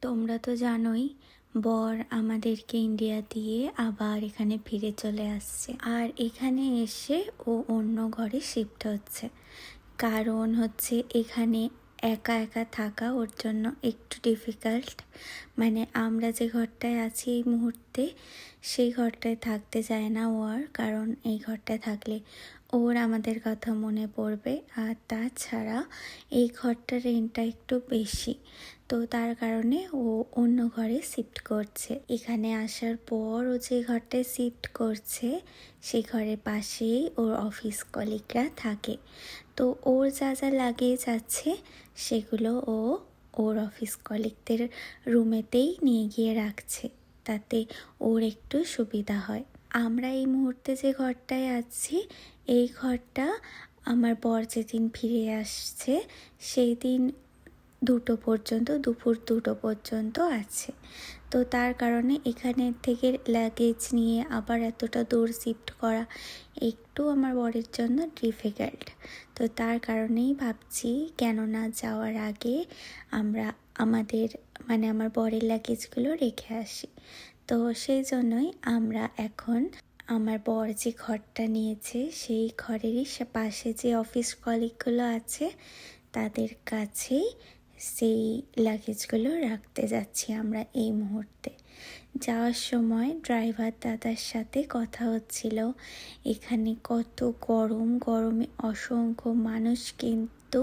তোমরা তো জানোই বর আমাদেরকে ইন্ডিয়া দিয়ে আবার এখানে ফিরে চলে আসছে। আর এখানে এসে ও অন্য ঘরে শিফট হচ্ছে। কারণ হচ্ছে এখানে একা একা থাকা ওর জন্য একটু ডিফিকাল্ট। মানে আমরা যে ঘরটায় আছি এই মুহূর্তে সেই ঘরটায় থাকতে চায় না ও আর, কারণ এই ঘরটায় থাকলে ওর আমাদের কথা মনে পড়বে। আর তাছাড়া এই ঘরটার রেন্টটা একটু বেশি, তো তার কারণে ও অন্য ঘরে শিফট করছে। এখানে আসার পর ও যে ঘরটায় শিফট করছে সেই ঘরের পাশেই ওর অফিস কলিগরা থাকে। তো ওর যা যা লাগেজ আছে সেগুলো ও ওর অফিস কলিগদের রুমেতেই নিয়ে গিয়ে রাখছে, তাতে ওর একটু সুবিধা হয়। আমরা এই মুহূর্তে যে ঘরটায় আছি এই ঘরটা আমার বর যেদিন ফিরে আসছে সেই দিন দুপুর 2টো পর্যন্ত আছে। তো তার কারণে এখানের থেকে লাগেজ নিয়ে আবার এতটা দূর শিফট করা একটু আমার বরের জন্য ডিফিকাল্ট। তো তার কারণেই ভাবছি কেননা যাওয়ার আগে আমরা আমার বরের লাগেজগুলো রেখে আসি। তো সেই জন্যই আমরা এখন আমার বর যে ঘরটা নিয়েছে সেই ঘরেরই পাশে যে অফিস কলিগগুলো আছে তাদের কাছেই সেই লাগেজগুলো রাখতে যাচ্ছি আমরা এই মুহূর্তে। যাওয়ার সময় ড্রাইভার দাদার সাথে কথা হচ্ছিল এখানে কত গরমে অসংখ্য মানুষ কিন্তু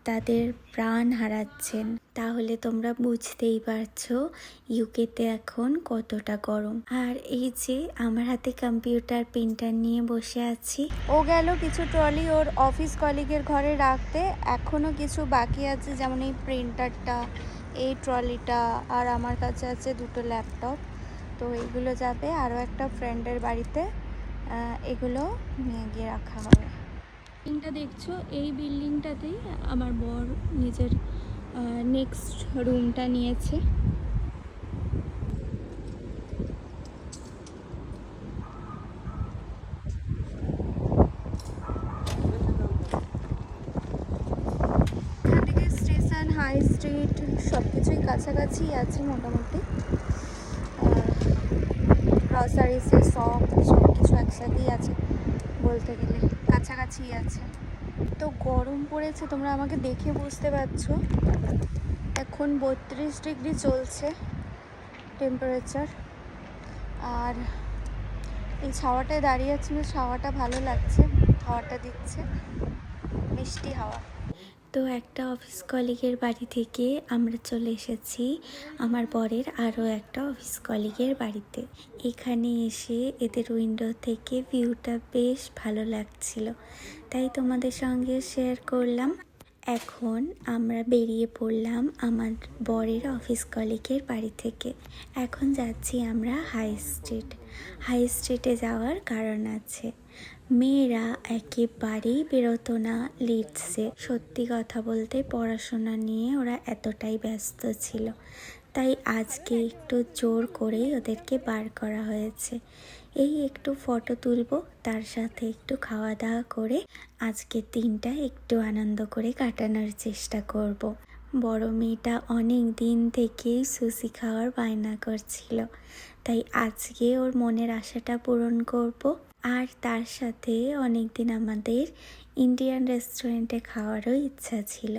তাদের প্রাণ হারাচ্ছেন। তাহলে তোমরা বুঝতেই পারছো ইউকেতে এখন কতটা গরম। আর এই যে আমার হাতে কম্পিউটার প্রিন্টার নিয়ে বসে আছি। ও গেল কিছু ট্রলি ওর অফিস কলিগের ঘরে রাখতে, এখনও কিছু বাকি আছে, যেমন এই প্রিন্টারটা, এই ট্রলিটা, আর আমার কাছে আছে 2টো ল্যাপটপ। তো এইগুলো যাবে আরও একটা ফ্রেন্ডের বাড়িতে, এগুলো নিয়ে গিয়ে রাখা হবে। বিল্ডিংটা দেখছো, এই বিল্ডিংটাতেই আমার বর নিজের নেক্সট রুমটা নিয়েছে। এখান থেকে স্টেশন, হাই স্ট্রিট সব কিছুই কাছাকাছি আছে মোটামুটি। গ্রসারিসে সব কিছু একসাথেই আছে, বলতে গেলে কাছাকাছি আছে। তো গরম পড়েছে, তোমরা আমাকে দেখে বুঝতে পারছো। এখন 32 ডিগ্রি চলছে টেম্পারেচার। আর এই ছাওয়াটায় দাঁড়িয়ে আছি, ছাওয়াটা ভালো লাগছে, হাওয়াটা দিচ্ছে, মিষ্টি হাওয়া। তো একটা অফিস কলিগের বাড়ি থেকে আমরা চলে এসেছি আমার বরের আরও একটা অফিস কলিগের বাড়িতে। এখানে এসে এদের উইন্ডো থেকে ভিউটা বেশ ভালো লাগছিল, তাই তোমাদের সঙ্গে শেয়ার করলাম। এখন আমরা বেরিয়ে পড়লাম আমার বরের অফিস কলিগের বাড়ি থেকে। এখন যাচ্ছি আমরা হাই স্ট্রিটে যাওয়ার কারণ আছে। মেয়েরা একেবারেই বেরোতো না লিডসে। সত্যি কথা বলতে পড়াশোনা নিয়ে ওরা এতটাই ব্যস্ত ছিল, তাই আজকে একটু জোর করেই ওদেরকে বার করা হয়েছে। এই একটু ফটো তুলবো, তার সাথে একটু খাওয়া দাওয়া করে আজকের দিনটা একটু আনন্দ করে কাটানোর চেষ্টা করব। বড় মেয়েটা অনেক দিন থেকেই সুশি খাওয়ার বায়না করছিল, তাই আজকে ওর মনের আশাটা পূরণ করব। আর তার সাথে অনেক দিন আমাদের ইন্ডিয়ান রেস্টুরেন্টে খাওয়ারও ইচ্ছা ছিল।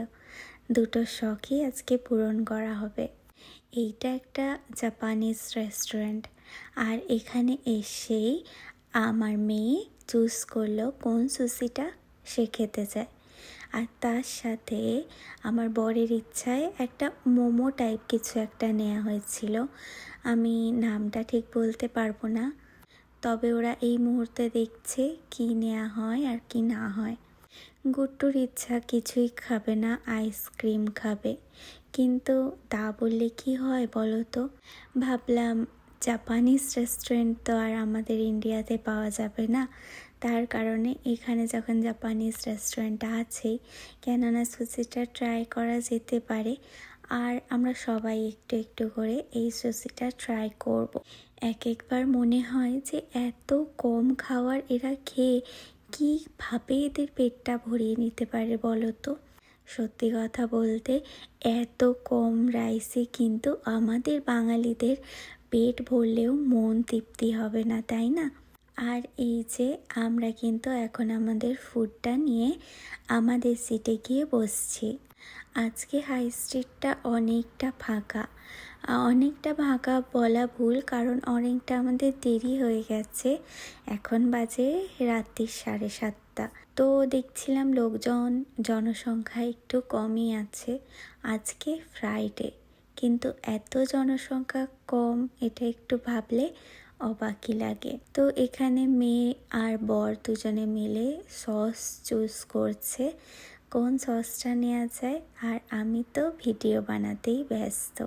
দুটো শখই আজকে পূরণ করা হবে। এইটা একটা জাপানিজ রেস্টুরেন্ট, আর এখানে এসেই আমার মেয়ে চুজ করলো কোন সুশিটা সে খেতে চায়। আর তার সাথে আমার বরের ইচ্ছায় একটা মোমো টাইপ কিছু একটা নেওয়া হয়েছিল, আমি নামটা ঠিক বলতে পারবো না। তবে ওরা এই মুহূর্তে দেখছে কি নেওয়া হয় আর কি না হয়। গুট্টুর ইচ্ছা কিছুই খাবে না, আইসক্রিম খাবে, কিন্তু তা বললে কি হয় বলো তো। ভাবলাম জাপানিজ রেস্টুরেন্ট তো আর আমাদের ইন্ডিয়াতে পাওয়া যাবে না, তার কারণে এখানে যখন জাপানিজ রেস্টুরেন্ট আছেই, কেননা সুশিটা ট্রাই করা যেতে পারে। আর আমরা সবাই একটু একটু করে এই সুশিটা ট্রাই করব। একবার মনে হয় যে এত কম খাওয়ার এরা খেয়ে কীভাবে এদের পেটটা ভরিয়ে নিতে পারে বলো তো। সত্যি কথা বলতে এত কম রাইসে কিন্তু আমাদের বাঙালিদের পেট ভরলেও মন তৃপ্তি হবে না, তাই না? আর এই যে আমরা কিন্তু এখন আমাদের ফুডটা নিয়ে আমাদের সিটে গিয়ে বসছি। আজকে হাই স্ট্রিটটা অনেকটা ফাঁকা বলা ভুল, কারণ অনেকটা আমাদের দেরি হয়ে গেছে। এখন বাজে রাত্রি 7:30। তো দেখছিলাম জনসংখ্যা একটু কমই আছে, আজকে ফ্রাইডে, কিন্তু এত জনসংখ্যা কম এটা একটু ভাবলে অবাকই লাগে। তো এখানে মেয়ে আর বর দুজনে মিলে সস চুজ করছে কোন সসটা নেওয়া যায়, আর আমি তো ভিডিও বানাতেই ব্যস্ত।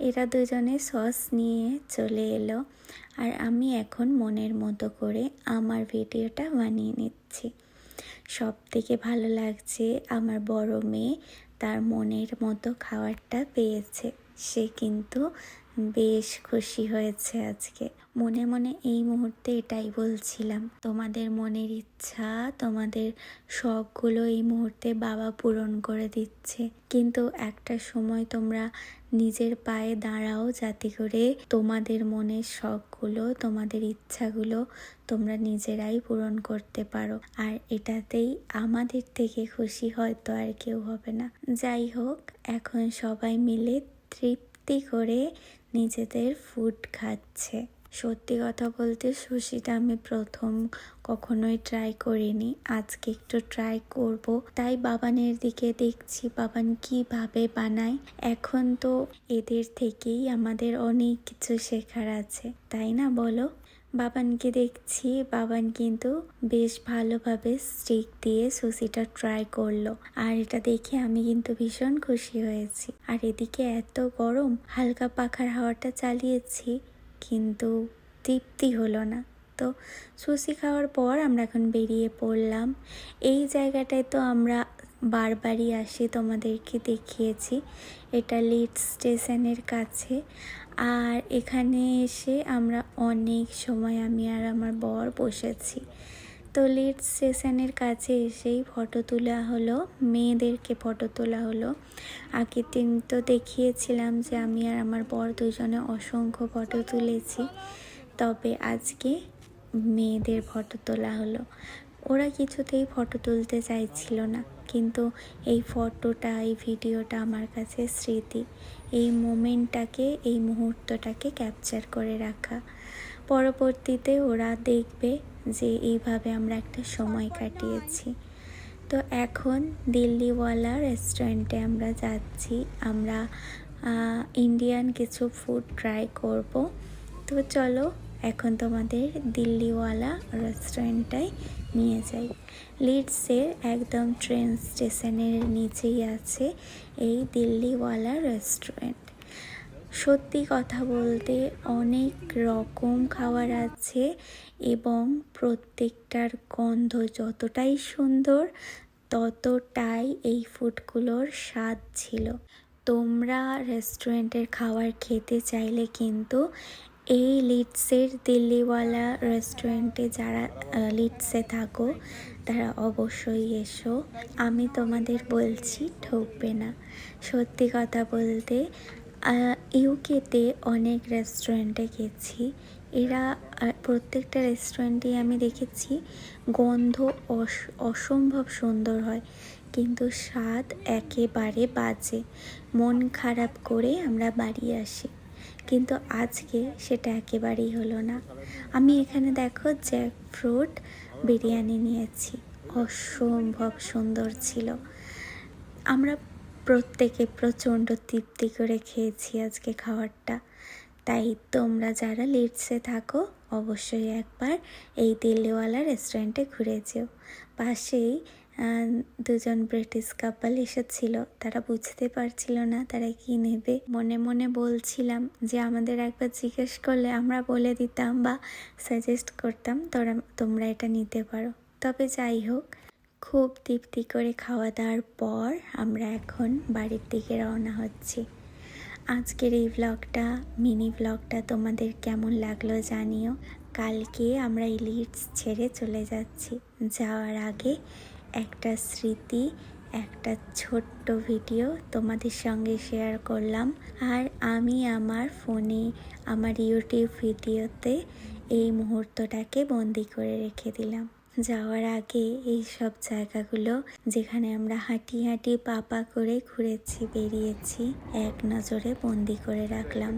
এরা দুজনে সস নিয়ে চলে এলো, আর আমি এখন মনের মতো করে আমার ভিডিওটা বানিয়ে নিচ্ছি। সব থেকে ভালো লাগছে আমার বড় মেয়ে তার মনের মতো খাবারটা পেয়েছে, সে কিন্তু বেশ খুশি হয়েছে আজকে। মনে মনে এই মুহূর্তে এটাই বলছিলাম, তোমাদের মনের ইচ্ছা, তোমাদের শখগুলো এই মুহূর্তে বাবা পূরণ করে দিচ্ছে, কিন্তু একটা সময় তোমরা নিজের পায়ে দাঁড়াও, যাতে করে তোমাদের মনের শখগুলো, তোমাদের ইচ্ছাগুলো তোমরা নিজেরাই পূরণ করতে পারো। আর এটাতেই আমাদের থেকে খুশি হয়তো আর কেউ হবে না। যাই হোক, এখন সবাই মিলে তৃপ্তি করে নিজেদের ফুড খাচ্ছে। সত্যি কথা বলতে সুশিটা আমি প্রথম কখনোই ট্রাই করিনি, আজকে একটু ট্রাই করব। তাই বাবানের দিকে দেখছি বাবান কিভাবে বানায়। এখন তো এদের থেকেই আমাদের অনেক কিছু শেখার আছে, তাই না বলো? বাবানকে দেখছি, বাবান কিন্তু বেশ ভালোভাবে স্টিক দিয়ে সুশিটা ট্রাই করলো, আর এটা দেখে আমি কিন্তু ভীষণ খুশি হয়েছি। আর এদিকে এত গরম, হালকা পাখার হাওয়াটা চালিয়েছি কিন্তু তৃপ্তি হলো না। তো সুশি খাওয়ার পর আমরা এখন বেরিয়ে পড়লাম। এই জায়গাটায় তো আমরা বারবারই আসি, তোমাদেরকে দেখিয়েছি। এটা লিডস স্টেশনের কাছে, আর এখানে এসে আমরা অনেক সময় আমি আর আমার বর বসেছি। তো লিডস স্টেশনের কাছে এসেই ফটো তোলা হলো, মেয়েদেরকে ফটো তোলা হলো। আগের দিন তো দেখিয়েছিলাম যে আমি আর আমার বর দুজনে অসংখ্য ফটো তুলেছি, তবে আজকে মেয়েদের ফটো তোলা হলো। ওরা কিছুতেই ফটো তুলতে চাইছিল না, কিন্তু এই ফটোটা, এই ভিডিওটা আমার কাছে স্মৃতি। এই মোমেন্টটাকে, এই মুহূর্তটাকে ক্যাপচার করে রাখা। পরবর্তীতে ওরা দেখবে যে এইভাবে আমরা একটা সময় কাটিয়েছি। তো এখন দিল্লিওয়ালা রেস্টুরেন্টে আমরা যাচ্ছি, আমরা ইন্ডিয়ান কিছু ফুড ট্রাই করব। তো চলো এখন তোমাদের দিল্লিওয়ালা রেস্টুরেন্টটায় নিয়ে যাই। লিডসের একদম ট্রেন স্টেশনের নিচেই আছে এই দিল্লিওয়ালা রেস্টুরেন্ট। সত্যি কথা বলতে অনেক রকম খাবার আছে, এবং প্রত্যেকটার গন্ধ যতটাই সুন্দর ততটাই এই ফুডগুলোর স্বাদ ছিল। তোমরা রেস্টুরেন্টের খাবার খেতে চাইলে কিন্তু এই লিডসের দিল্লিওয়ালা রেস্টুরেন্টে, যারা লিডসে থাকো তারা অবশ্যই এসো, আমি তোমাদের বলছি ঠকবে না। সত্যি কথা বলতে ইউকেতে অনেক রেস্টুরেন্টে গেছি, এরা প্রত্যেকটা রেস্টুরেন্টেই আমি দেখেছি গন্ধ অসম্ভব সুন্দর হয়, কিন্তু স্বাদ একেবারে বাজে। মন খারাপ করে আমরা বাড়ি আসি, কিন্তু আজকে সেটা একেবারেই হলো না। আমি এখানে দেখো জ্যাকফ্রুট বিরিয়ানি নিয়েছি, অসম্ভব সুন্দর ছিল। আমরা প্রত্যেকে প্রচণ্ড তৃপ্তি করে খেয়েছি আজকে খাবারটা। তাই তোমরা যারা লিডসে থাকো অবশ্যই একবার এই দিল্লিওয়ালা রেস্টুরেন্টে ঘুরে যেও। পাশেই দুজন ব্রিটিশ কাপল এসেছিল, তারা বুঝতে পারছিল না তারা কি নেবে। মনে মনে বলছিলাম যে আমাদের একবার জিজ্ঞেস করলে আমরা বলে দিতাম বা সাজেস্ট করতাম তোমরা এটা নিতে পারো। তবে যাই হোক, খুব তৃপ্তি করে খাওয়া দাওয়ার পর আমরা এখন বাড়ির দিকে রওনা হচ্ছি। আজকের এই মিনি ব্লগটা তোমাদের কেমন লাগলো জানিও। কালকে আমরা এই লিডস ছেড়ে চলে যাচ্ছি, যাওয়ার আগে একটা স্মৃতি একটা ছোট্ট ভিডিও তোমাদের সঙ্গে শেয়ার করলাম। আর আমি আমার ফোনে আমার ইউটিউব ভিডিওতে এই মুহূর্তটাকে বন্দি করে রেখে দিলাম। যাওয়ার আগে এই সব জায়গাগুলো যেখানে আমরা হাঁটি হাঁটি পা পা করে ঘুরেছি বেরিয়েছি এক নজরে বন্দি করে রাখলাম।